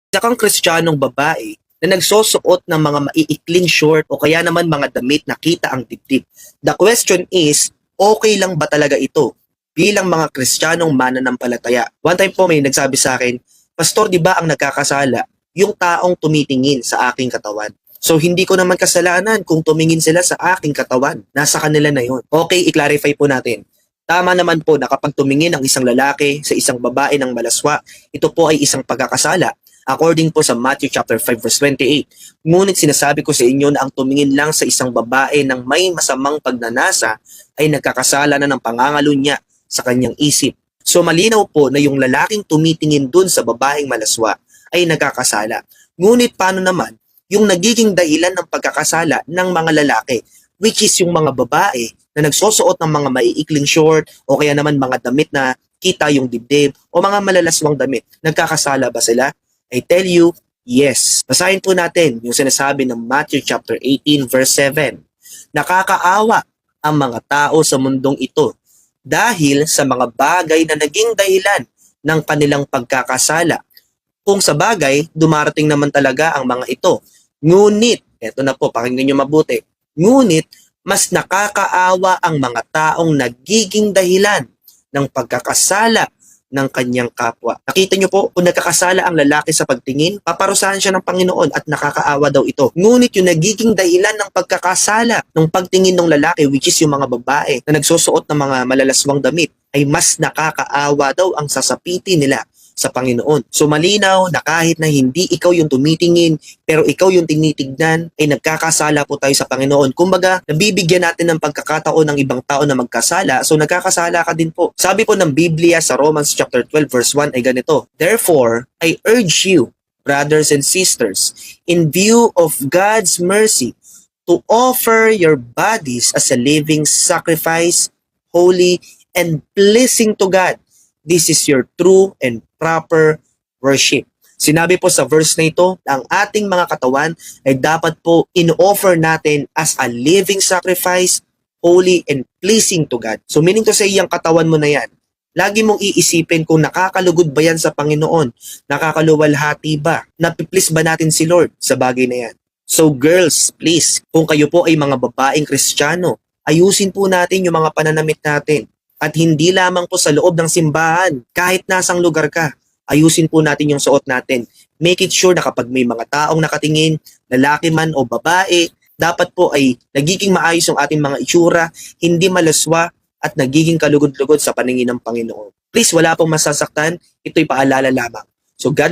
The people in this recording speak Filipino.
Isa kang Kristiyanong babae na nagsusuot ng mga maiikling short o kaya naman mga damit na kita ang dibdib. The question is, okay lang ba talaga ito bilang mga Kristiyanong mananampalataya? One time po may nagsabi sa akin, Pastor, di ba ang nagkakasala yung taong tumitingin sa aking katawan? So hindi ko naman kasalanan kung tumingin sila sa aking katawan. Nasa kanila na yun. Okay, i-clarify po natin. Tama naman po na kapag tumingin ang isang lalaki sa isang babae ng malaswa, ito po ay isang pagkakasala according po sa Matthew chapter 5 verse 28. Ngunit sinasabi ko sa inyo na ang tumingin lang sa isang babae ng may masamang pagnanasa ay nagkakasala na ng pangangalunya sa kanyang isip. So malinaw po na yung lalaking tumitingin dun sa babaeng malaswa ay nagkakasala. Ngunit paano naman yung nagiging dahilan ng pagkakasala ng mga lalaki, which is yung mga babae na nagsusuot ng mga maiikling short o kaya naman mga damit na kita yung dibdib o mga malalaswang damit. Nagkakasala ba sila? I tell you, yes. Basahin po natin yung sinasabi ng Matthew chapter 18 verse 7. Nakakaawa ang mga tao sa mundong ito dahil sa mga bagay na naging dahilan ng kanilang pagkakasala. Kung sa bagay, dumarating naman talaga ang mga ito. Ngunit, eto na po, pakinggan nyo mabuti. Ngunit, mas nakakaawa ang mga taong nagiging dahilan ng pagkakasala ng kanyang kapwa. Nakita nyo po, kung nagkakasala ang lalaki sa pagtingin, paparusahan siya ng Panginoon at nakakaawa daw ito. Ngunit yung nagiging dahilan ng pagkakasala ng pagtingin ng lalaki, which is yung mga babae na nagsusuot ng mga malalaswang damit, ay mas nakakaawa daw ang sasapiti nila sa Panginoon. So malinaw na kahit na hindi ikaw yung tumitingin, pero ikaw yung tinitignan, ay nagkakasala po tayo sa Panginoon. Kumbaga, nabibigyan natin ng pagkakataon ng ibang tao na magkasala, so nagkakasala ka din po. Sabi po ng Biblia sa Romans chapter 12 verse 1 ay ganito, Therefore, I urge you, brothers and sisters, in view of God's mercy, to offer your bodies as a living sacrifice, holy and pleasing to God. This is your true and proper worship. Sinabi po sa verse na ito, ang ating mga katawan ay dapat po in-offer natin as a living sacrifice, holy and pleasing to God. So meaning to say, yung katawan mo na yan, lagi mong iisipin kung nakakalugod ba yan sa Panginoon, nakakaluwalhati ba, napiplease ba natin si Lord sa bagay na yan. So girls, please, kung kayo po ay mga babaeng Kristiyano, ayusin po natin yung mga pananamit natin. At hindi lamang po sa loob ng simbahan, kahit nasang lugar ka, ayusin po natin yung suot natin. Make it sure na kapag may mga taong nakatingin, lalaki man o babae, dapat po ay nagiging maayos yung ating mga itsura, hindi malaswa at nagiging kalugod-lugod sa paningin ng Panginoon. Please, wala pong masasaktan, ito'y paalala lamang. So God